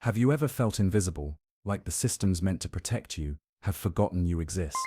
Have you ever felt invisible, like the systems meant to protect you have forgotten you exist?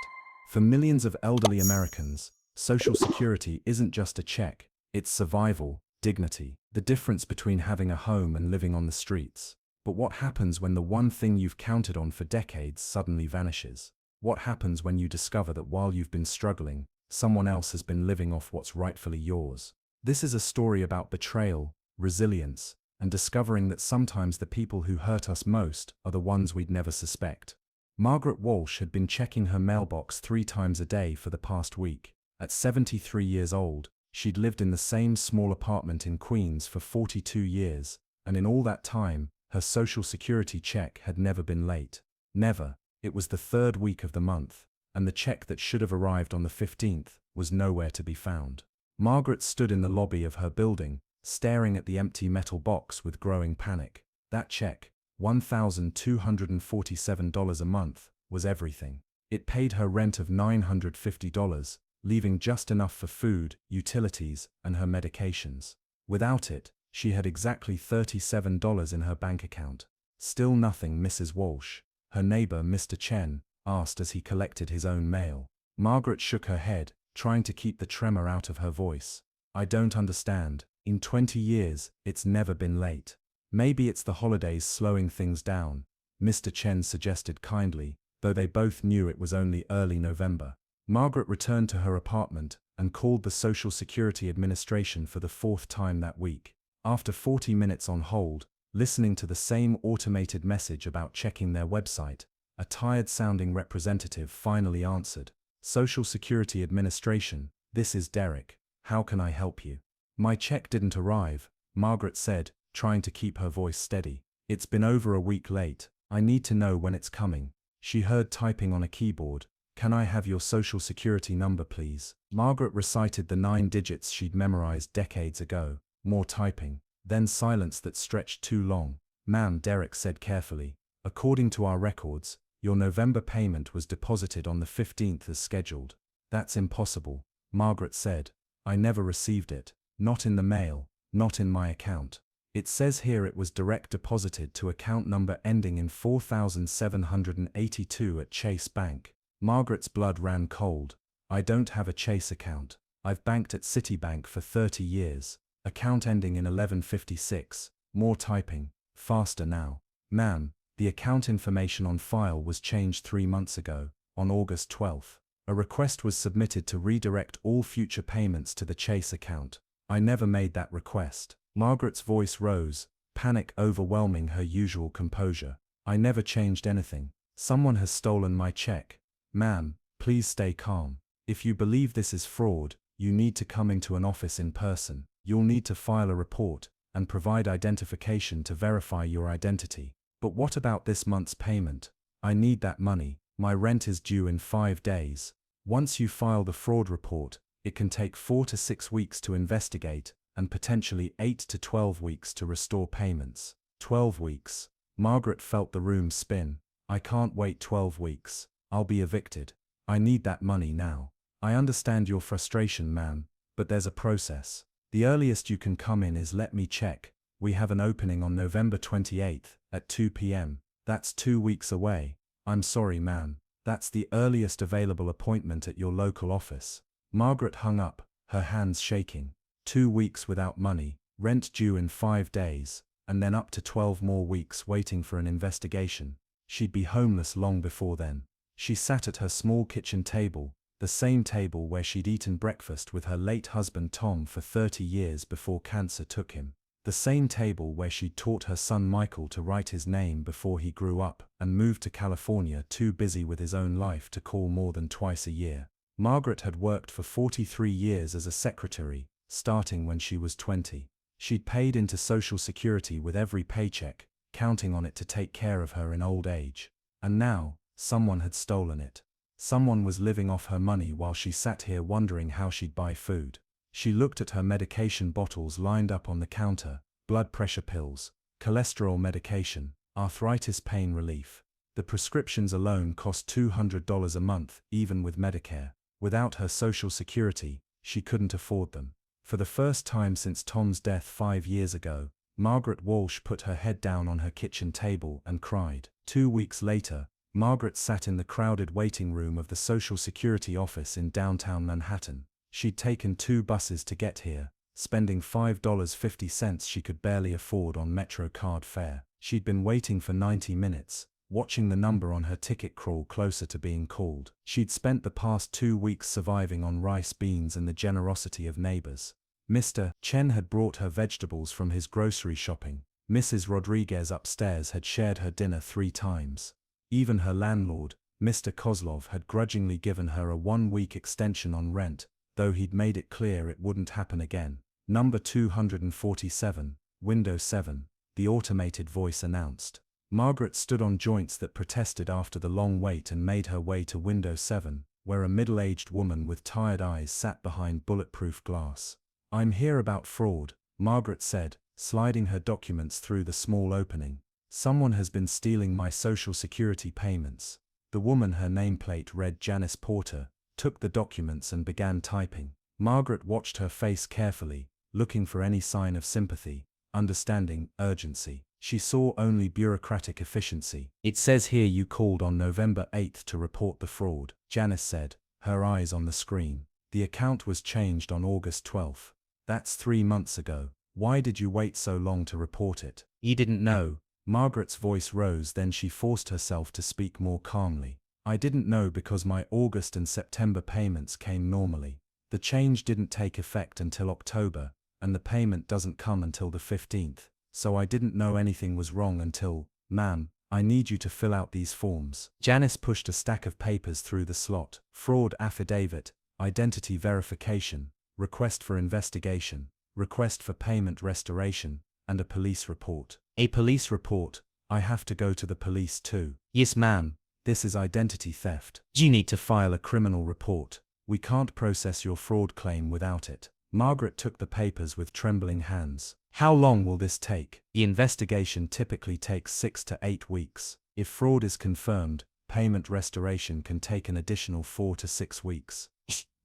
For millions of elderly Americans, Social Security isn't just a check, it's survival, dignity, the difference between having a home and living on the streets. But what happens when the one thing you've counted on for decades suddenly vanishes? What happens when you discover that while you've been struggling, someone else has been living off what's rightfully yours? This is a story about betrayal, resilience, and discovering that sometimes the people who hurt us most are the ones we'd never suspect. Margaret Walsh had been checking her mailbox 3 times a day for the past week. At 73 years old, she'd lived in the same small apartment in Queens for 42 years, and in all that time, her Social Security check had never been late. Never. It was the 3rd week of the month, and the check that should have arrived on the 15th was nowhere to be found. Margaret stood in the lobby of her building, staring at the empty metal box with growing panic. That check, $1,247 a month, was everything. It paid her rent of $950, leaving just enough for food, utilities, and her medications. Without it, she had exactly $37 in her bank account. Still nothing, Mrs. Walsh, her neighbor Mr. Chen asked as he collected his own mail. Margaret shook her head, trying to keep the tremor out of her voice. I don't understand. In 20 years, it's never been late. Maybe it's the holidays slowing things down, Mr. Chen suggested kindly, though they both knew it was only early November. Margaret returned to her apartment and called the Social Security Administration for the 4th time that week. After 40 minutes on hold, listening to the same automated message about checking their website, a tired-sounding representative finally answered. Social Security Administration, this is Derek. How can I help you? My check didn't arrive, Margaret said, trying to keep her voice steady. It's been over a week late. I need to know when it's coming. She heard typing on a keyboard. Can I have your Social Security number, please? Margaret recited the 9 digits she'd memorized decades ago. More typing. Then silence that stretched too long. Ma'am, Derek said carefully. According to our records, your November payment was deposited on the 15th as scheduled. That's impossible, Margaret said. I never received it. Not in the mail, not in my account. It says here it was direct deposited to account number ending in 4782 at Chase Bank. Margaret's blood ran cold. I don't have a Chase account. I've banked at Citibank for 30 years. Account ending in 1156. More typing. Faster now. Ma'am, the account information on file was changed 3 months ago, on August 12th. A request was submitted to redirect all future payments to the Chase account. I never made that request. Margaret's voice rose, panic overwhelming her usual composure. I never changed anything. Someone has stolen my check. Ma'am, please stay calm. If you believe this is fraud, you need to come into an office in person. You'll need to file a report and provide identification to verify your identity. But what about this month's payment? I need that money. My rent is due in 5 days. Once you file the fraud report, it can take 4 to 6 weeks to investigate, and potentially 8 to 12 weeks to restore payments. 12 weeks. Margaret felt the room spin. I can't wait 12 weeks. I'll be evicted. I need that money now. I understand your frustration, ma'am, but there's a process. The earliest you can come in is let me check. We have an opening on November 28th at 2 p.m. That's 2 weeks away. I'm sorry, ma'am. That's the earliest available appointment at your local office. Margaret hung up, her hands shaking. 2 weeks without money, rent due in 5 days, and then up to 12 more weeks waiting for an investigation. She'd be homeless long before then. She sat at her small kitchen table, the same table where she'd eaten breakfast with her late husband Tom for 30 years before cancer took him. The same table where she'd taught her son Michael to write his name before he grew up and moved to California, too busy with his own life to call more than twice a year. Margaret had worked for 43 years as a secretary, starting when she was 20. She'd paid into Social Security with every paycheck, counting on it to take care of her in old age. And now, someone had stolen it. Someone was living off her money while she sat here wondering how she'd buy food. She looked at her medication bottles lined up on the counter: blood pressure pills, cholesterol medication, arthritis pain relief. The prescriptions alone cost $200 a month, even with Medicare. Without her Social Security, she couldn't afford them. For the first time since Tom's death 5 years ago, Margaret Walsh put her head down on her kitchen table and cried. 2 weeks later, Margaret sat in the crowded waiting room of the Social Security office in downtown Manhattan. She'd taken 2 buses to get here, spending $5.50 she could barely afford on Metro card fare. She'd been waiting for 90 minutes, watching the number on her ticket crawl closer to being called. She'd spent the past 2 weeks surviving on rice, beans, and the generosity of neighbors. Mr. Chen had brought her vegetables from his grocery shopping. Mrs. Rodriguez upstairs had shared her dinner 3 times. Even her landlord, Mr. Kozlov, had grudgingly given her a 1-week extension on rent, though he'd made it clear it wouldn't happen again. Number 247, window 7, the automated voice announced. Margaret stood on joints that protested after the long wait and made her way to window 7, where a middle-aged woman with tired eyes sat behind bulletproof glass. "I'm here about fraud," Margaret said, sliding her documents through the small opening. "Someone has been stealing my Social Security payments." The woman, her nameplate read Janice Porter, took the documents and began typing. Margaret watched her face carefully, looking for any sign of sympathy, understanding, urgency. She saw only bureaucratic efficiency. "It says here you called on November 8th to report the fraud," Janice said, her eyes on the screen. "The account was changed on August 12th. That's 3 months ago. Why did you wait so long to report it?" "You didn't know." Margaret's voice rose, then she forced herself to speak more calmly. "I didn't know because my August and September payments came normally. The change didn't take effect until October, and the payment doesn't come until the 15th, so I didn't know anything was wrong until, ma'am, I need you to fill out these forms." Janice pushed a stack of papers through the slot. Fraud affidavit, identity verification, request for investigation, request for payment restoration, and a police report. "A police report? I have to go to the police too." "Yes, ma'am. This is identity theft. You need to file a criminal report. We can't process your fraud claim without it." Margaret took the papers with trembling hands. "How long will this take?" "The investigation typically takes 6 to 8 weeks. If fraud is confirmed, payment restoration can take an additional 4 to 6 weeks.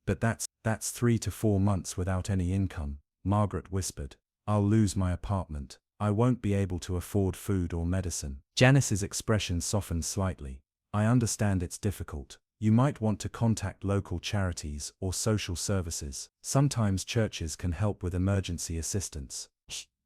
"But that's 3 to 4 months without any income," Margaret whispered. "I'll lose my apartment. I won't be able to afford food or medicine." Janice's expression softened slightly. "I understand it's difficult. You might want to contact local charities or social services. Sometimes churches can help with emergency assistance."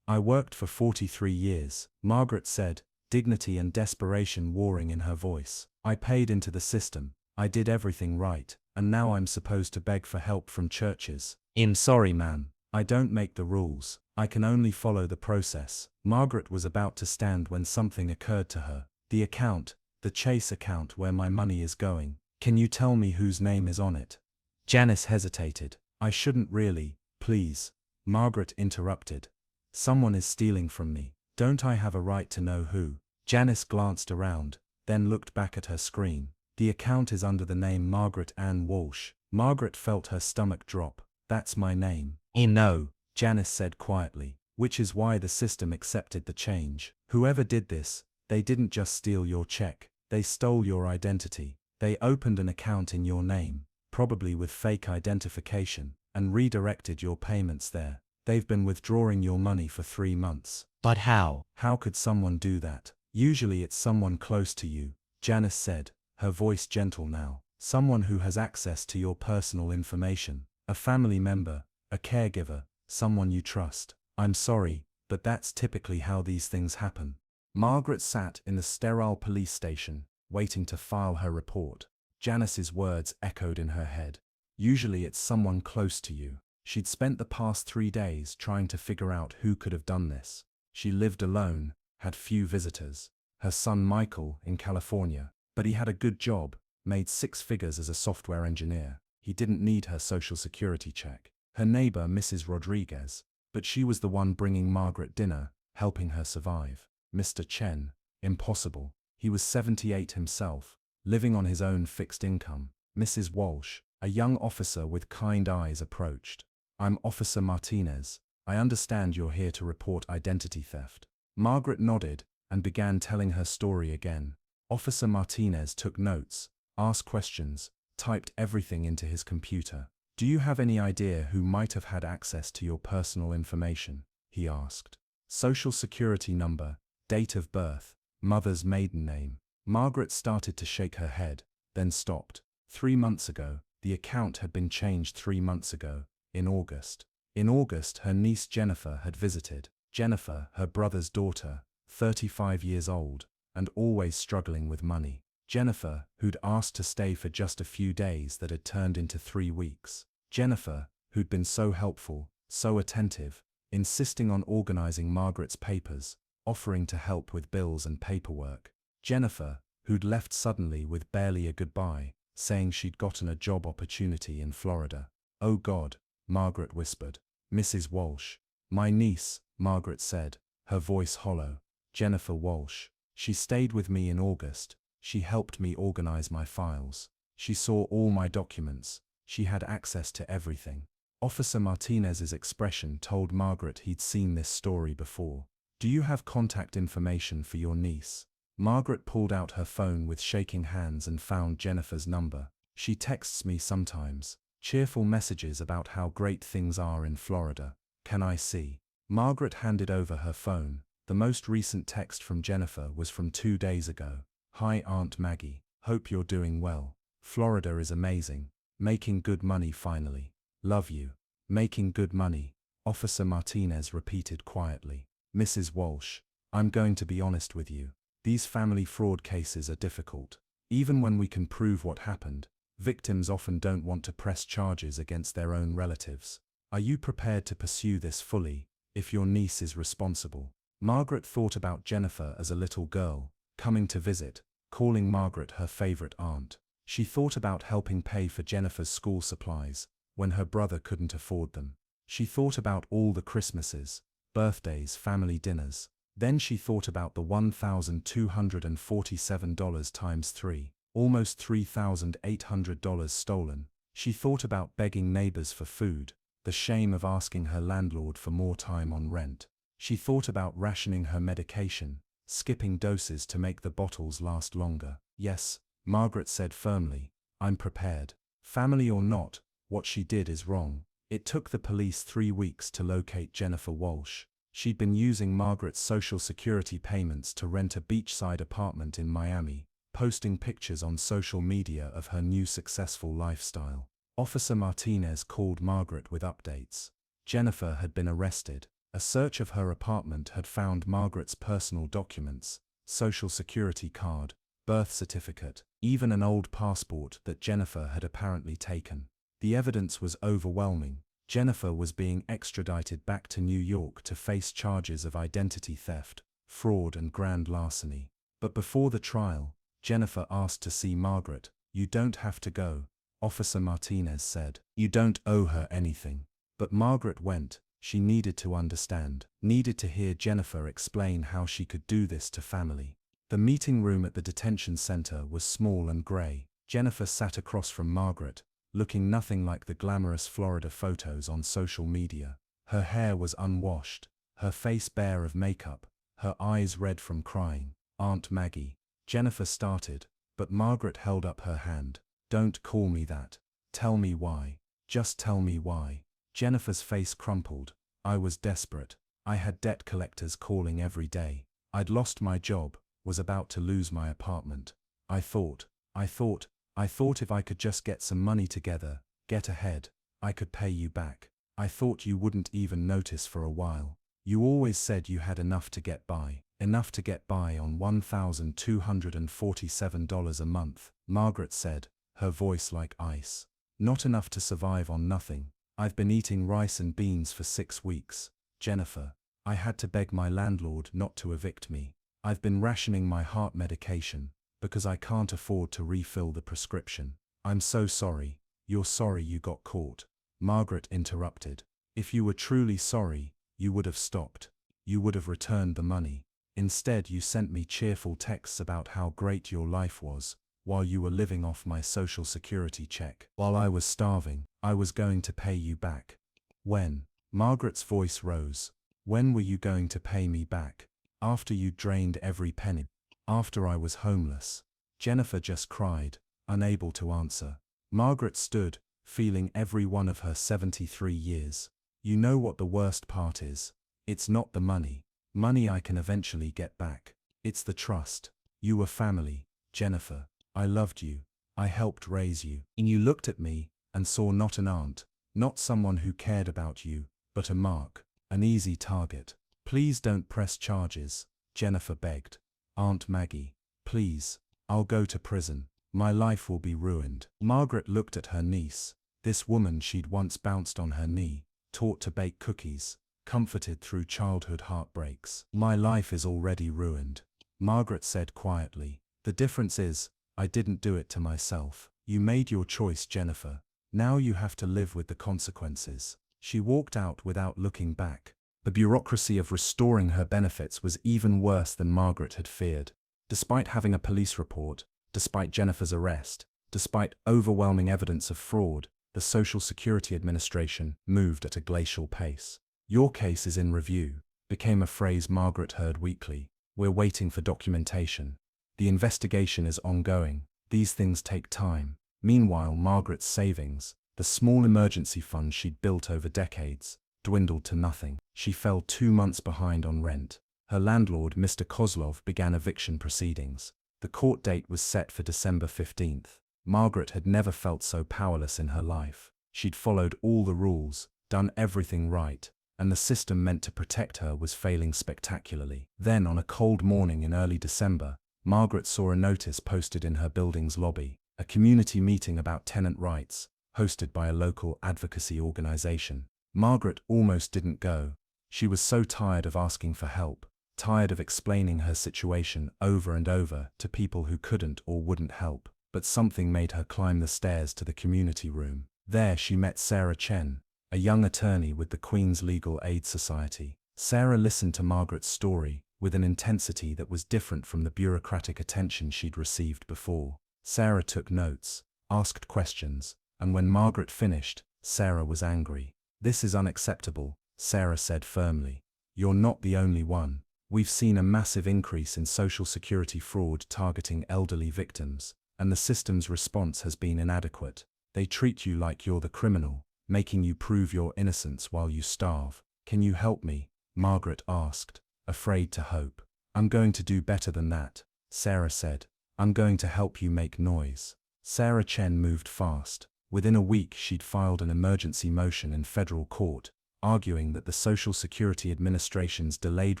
"I worked for 43 years, Margaret said, dignity and desperation warring in her voice. "I paid into the system. I did everything right, and now I'm supposed to beg for help from churches. Sorry, ma'am. I don't make the rules. I can only follow the process." Margaret was about to stand when something occurred to her. "The account, the Chase account where my money is going. Can you tell me whose name is on it?" Janice hesitated. "I shouldn't really, please," Margaret interrupted. "Someone is stealing from me. Don't I have a right to know who?" Janice glanced around, then looked back at her screen. "The account is under the name Margaret Ann Walsh." Margaret felt her stomach drop. "That's my name." "No," Janice said quietly, "which is why the system accepted the change. Whoever did this, they didn't just steal your check, they stole your identity. They opened an account in your name, probably with fake identification, and redirected your payments there. They've been withdrawing your money for 3 months." "But how?" "How could someone do that? Usually it's someone close to you," Janice said, her voice gentle now. "Someone who has access to your personal information. A family member, a caregiver, someone you trust. I'm sorry, but that's typically how these things happen." Margaret sat in the sterile police station, waiting to file her report. Janice's words echoed in her head. Usually it's someone close to you. She'd spent the past 3 days trying to figure out who could have done this. She lived alone, had few visitors. Her son Michael in California, but he had a good job, made 6 figures as a software engineer. He didn't need her Social Security check. Her neighbor, Mrs. Rodriguez, but she was the one bringing Margaret dinner, helping her survive. Mr. Chen, impossible. He was 78 himself, living on his own fixed income. Mrs. Walsh, a young officer with kind eyes, approached. "I'm Officer Martinez. I understand you're here to report identity theft." Margaret nodded and began telling her story again. Officer Martinez took notes, asked questions, typed everything into his computer. "Do you have any idea who might have had access to your personal information?" he asked. social security number, date of birth, mother's maiden name. Margaret started to shake her head, then stopped. 3 months ago, the account had been changed 3 months ago, in August. In August, her niece Jennifer had visited. Jennifer, her brother's daughter, 35 years old, and always struggling with money. Jennifer, who'd asked to stay for just a few days that had turned into 3 weeks. Jennifer, who'd been so helpful, so attentive, insisting on organizing Margaret's papers, offering to help with bills and paperwork. Jennifer, who'd left suddenly with barely a goodbye, saying she'd gotten a job opportunity in Florida. "Oh God," Margaret whispered. "Mrs. Walsh." "My niece," Margaret said, her voice hollow. "Jennifer Walsh. She stayed with me in August. She helped me organize my files. She saw all my documents. She had access to everything." Officer Martinez's expression told Margaret he'd seen this story before. "Do you have contact information for your niece?" Margaret pulled out her phone with shaking hands and found Jennifer's number. "She texts me sometimes. Cheerful messages about how great things are in Florida. Can I see?" Margaret handed over her phone. The most recent text from Jennifer was from 2 days ago. "Hi Aunt Maggie. Hope you're doing well. Florida is amazing. Making good money finally. Love you." "Making good money," Officer Martinez repeated quietly. "Mrs. Walsh, I'm going to be honest with you. These family fraud cases are difficult. Even when we can prove what happened, victims often don't want to press charges against their own relatives. Are you prepared to pursue this fully, if your niece is responsible?" Margaret thought about Jennifer as a little girl, coming to visit, calling Margaret her favorite aunt. She thought about helping pay for Jennifer's school supplies, when her brother couldn't afford them. She thought about all the Christmases, birthdays, family dinners. Then she thought about the $1,247 times 3, almost $3,800 stolen. She thought about begging neighbors for food, the shame of asking her landlord for more time on rent. She thought about rationing her medication, skipping doses to make the bottles last longer. "Yes," Margaret said firmly, "I'm prepared. Family or not, what she did is wrong." It took the police 3 weeks to locate Jennifer Walsh. She'd been using Margaret's Social Security payments to rent a beachside apartment in Miami, posting pictures on social media of her new successful lifestyle. Officer Martinez called Margaret with updates. Jennifer had been arrested. A search of her apartment had found Margaret's personal documents, Social Security card, birth certificate, even an old passport that Jennifer had apparently taken. The evidence was overwhelming. Jennifer was being extradited back to New York to face charges of identity theft, fraud and grand larceny. But before the trial, Jennifer asked to see Margaret. "You don't have to go," Officer Martinez said. "You don't owe her anything." But Margaret went. She needed to understand, needed to hear Jennifer explain how she could do this to family. The meeting room at the detention center was small and gray. Jennifer sat across from Margaret, looking nothing like the glamorous Florida photos on social media. Her hair was unwashed, her face bare of makeup, her eyes red from crying. "Aunt Maggie," Jennifer started, but Margaret held up her hand. "Don't call me that. Tell me why. Just tell me why." Jennifer's face crumpled. "I was desperate. I had debt collectors calling every day. I'd lost my job, was about to lose my apartment. I thought if I could just get some money together, get ahead, I could pay you back. I thought you wouldn't even notice for a while. You always said you had enough to get by on $1,247 a month," Margaret said, her voice like ice. "Not enough to survive on nothing. I've been eating rice and beans for 6 weeks, Jennifer. I had to beg my landlord not to evict me. I've been rationing my heart medication, because I can't afford to refill the prescription. I'm so sorry." "You're sorry you got caught," Margaret interrupted. "If you were truly sorry, you would have stopped. You would have returned the money. Instead you sent me cheerful texts about how great your life was, while you were living off my Social Security check. While I was starving, I was going to pay you back." "When?" Margaret's voice rose. "When were you going to pay me back? After you drained every penny? After I was homeless?" Jennifer just cried, unable to answer. Margaret stood, feeling every one of her 73 years. "You know what the worst part is? It's not the money. Money I can eventually get back. It's the trust. You were family, Jennifer. I loved you. I helped raise you. And you looked at me and saw not an aunt, not someone who cared about you, but a mark, an easy target. Please don't press charges, Jennifer begged. Aunt Maggie, please. I'll go to prison. My life will be ruined. Margaret looked at her niece, this woman she'd once bounced on her knee, taught to bake cookies, comforted through childhood heartbreaks. My life is already ruined, Margaret said quietly. The difference is, I didn't do it to myself. You made your choice, Jennifer. Now you have to live with the consequences. She walked out without looking back. The bureaucracy of restoring her benefits was even worse than Margaret had feared. Despite having a police report, despite Jennifer's arrest, despite overwhelming evidence of fraud, the Social Security Administration moved at a glacial pace. Your case is in review, became a phrase Margaret heard weekly. We're waiting for documentation. The investigation is ongoing. These things take time. Meanwhile, Margaret's savings, the small emergency fund she'd built over decades, dwindled to nothing. She fell 2 months behind on rent. Her landlord, Mr. Kozlov, began eviction proceedings. The court date was set for December 15th. Margaret had never felt so powerless in her life. She'd followed all the rules, done everything right, and the system meant to protect her was failing spectacularly. Then, on a cold morning in early December, Margaret saw a notice posted in her building's lobby, a community meeting about tenant rights, hosted by a local advocacy organization. Margaret almost didn't go. She was so tired of asking for help, tired of explaining her situation over and over to people who couldn't or wouldn't help. But something made her climb the stairs to the community room. There she met Sarah Chen, a young attorney with the Queen's Legal Aid Society. Sarah listened to Margaret's story with an intensity that was different from the bureaucratic attention she'd received before. Sarah took notes, asked questions, and when Margaret finished, Sarah was angry. This is unacceptable, Sarah said firmly. You're not the only one. We've seen a massive increase in Social Security fraud targeting elderly victims, and the system's response has been inadequate. They treat you like you're the criminal, making you prove your innocence while you starve. Can you help me? Margaret asked, afraid to hope. I'm going to do better than that, Sarah said. I'm going to help you make noise. Sarah Chen moved fast. Within a week she'd filed an emergency motion in federal court, arguing that the Social Security Administration's delayed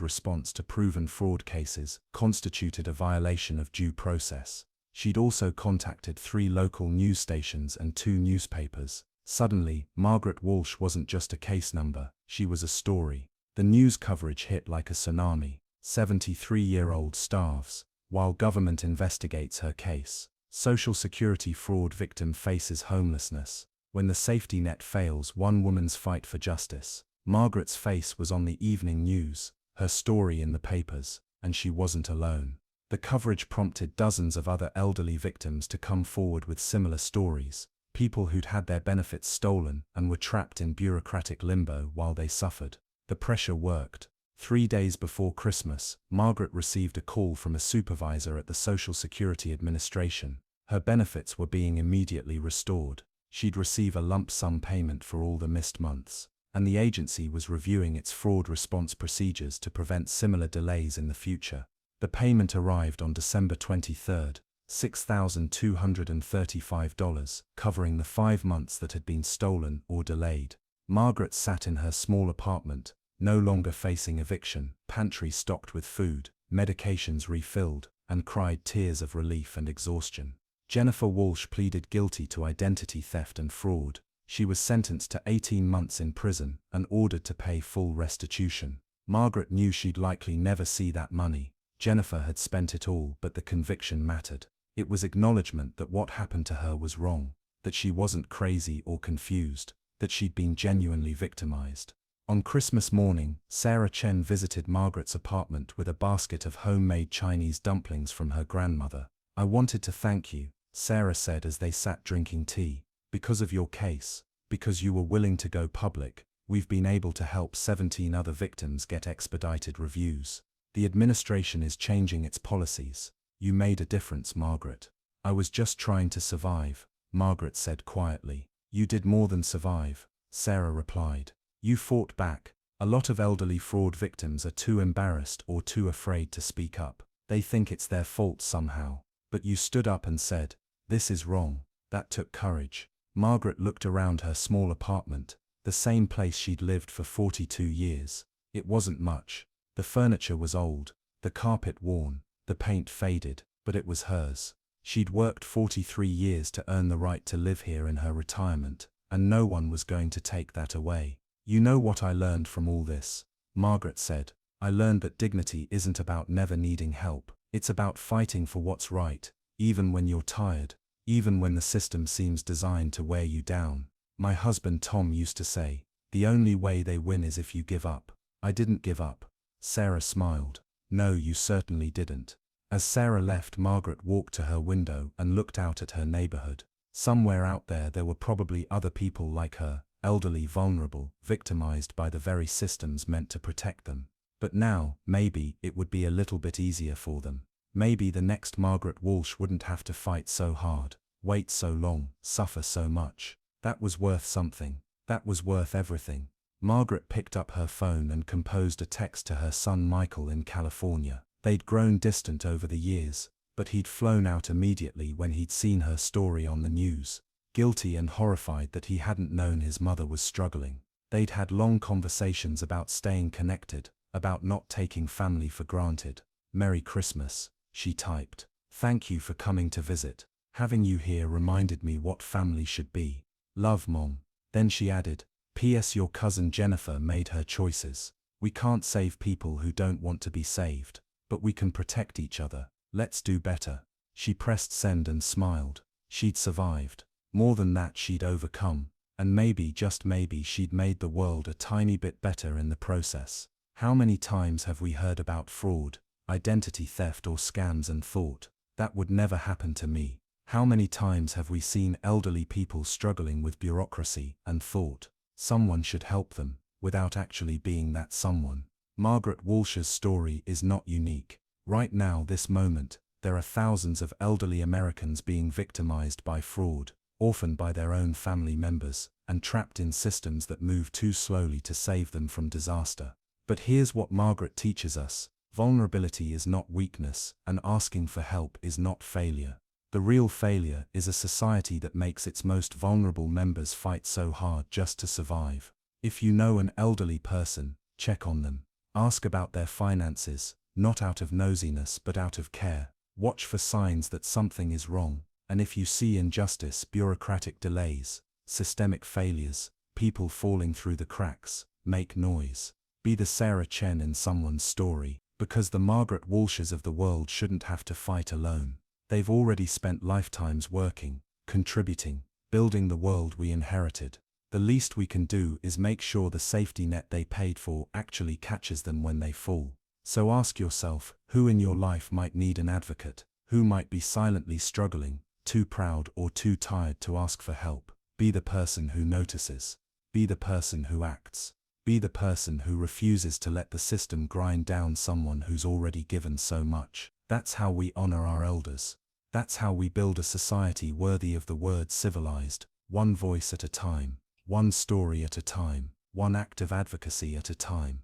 response to proven fraud cases constituted a violation of due process. She'd also contacted 3 local news stations and 2 newspapers. Suddenly, Margaret Walsh wasn't just a case number, she was a story. The news coverage hit like a tsunami. 73-year-old starves, while government investigates her case. Social Security fraud victim faces homelessness. When the safety net fails, one woman's fight for justice. Margaret's face was on the evening news, her story in the papers, and she wasn't alone. The coverage prompted dozens of other elderly victims to come forward with similar stories, people who'd had their benefits stolen and were trapped in bureaucratic limbo while they suffered. The pressure worked. 3 days before Christmas, Margaret received a call from a supervisor at the Social Security Administration. Her benefits were being immediately restored. She'd receive a lump sum payment for all the missed months, and the agency was reviewing its fraud response procedures to prevent similar delays in the future. The payment arrived on December 23, $6,235, covering the 5 months that had been stolen or delayed. Margaret sat in her small apartment, no longer facing eviction, pantry stocked with food, medications refilled, and cried tears of relief and exhaustion. Jennifer Walsh pleaded guilty to identity theft and fraud. She was sentenced to 18 months in prison and ordered to pay full restitution. Margaret knew she'd likely never see that money. Jennifer had spent it all, but the conviction mattered. It was acknowledgement that what happened to her was wrong, that she wasn't crazy or confused, that she'd been genuinely victimized. On Christmas morning, Sarah Chen visited Margaret's apartment with a basket of homemade Chinese dumplings from her grandmother. I wanted to thank you, Sarah said as they sat drinking tea. Because of your case, because you were willing to go public, we've been able to help 17 other victims get expedited reviews. The administration is changing its policies. You made a difference, Margaret. I was just trying to survive, Margaret said quietly. You did more than survive, Sarah replied. You fought back, A lot of elderly fraud victims are too embarrassed or too afraid to speak up. They think it's their fault somehow. But you stood up and said, "This is wrong." That took courage. Margaret looked around her small apartment, the same place she'd lived for 42 years. It wasn't much. The furniture was old, the carpet worn, the paint faded, but it was hers. She'd worked 43 years to earn the right to live here in her retirement, and no one was going to take that away. "You know what I learned from all this?" Margaret said. "I learned that dignity isn't about never needing help. It's about fighting for what's right, even when you're tired, even when the system seems designed to wear you down. My husband Tom used to say, the only way they win is if you give up." I didn't give up. Sarah smiled. "No, you certainly didn't." As Sarah left, Margaret walked to her window and looked out at her neighborhood. Somewhere out there were probably other people like her, elderly, vulnerable, victimized by the very systems meant to protect them. But now, maybe, it would be a little bit easier for them. Maybe the next Margaret Walsh wouldn't have to fight so hard, wait so long, suffer so much. That was worth something. That was worth everything. Margaret picked up her phone and composed a text to her son Michael in California. They'd grown distant over the years, but he'd flown out immediately when he'd seen her story on the news. Guilty and horrified that he hadn't known his mother was struggling. They'd had long conversations about staying connected, about not taking family for granted. "Merry Christmas," she typed. "Thank you for coming to visit. Having you here reminded me what family should be. Love, Mom." Then she added, "P.S. Your cousin Jennifer made her choices. We can't save people who don't want to be saved, but we can protect each other. Let's do better." She pressed send and smiled. She'd survived. More than that, she'd overcome, and maybe, just maybe, she'd made the world a tiny bit better in the process. How many times have we heard about fraud, identity theft or scams and thought, that would never happen to me? How many times have we seen elderly people struggling with bureaucracy and thought, someone should help them, without actually being that someone? Margaret Walsh's story is not unique. Right now, this moment, there are thousands of elderly Americans being victimized by fraud, orphaned by their own family members, and trapped in systems that move too slowly to save them from disaster. But here's what Margaret teaches us: vulnerability is not weakness, and asking for help is not failure. The real failure is a society that makes its most vulnerable members fight so hard just to survive. If you know an elderly person, check on them. Ask about their finances, not out of nosiness but out of care. Watch for signs that something is wrong. And if you see injustice, bureaucratic delays, systemic failures, people falling through the cracks, make noise. Be the Sarah Chen in someone's story, because the Margaret Walshes of the world shouldn't have to fight alone. They've already spent lifetimes working, contributing, building the world we inherited. The least we can do is make sure the safety net they paid for actually catches them when they fall. So ask yourself, who in your life might need an advocate? Who might be silently struggling, too proud or too tired to ask for help? Be the person who notices. Be the person who acts. Be the person who refuses to let the system grind down someone who's already given so much. That's how we honor our elders. That's how we build a society worthy of the word civilized, one voice at a time, one story at a time, one act of advocacy at a time.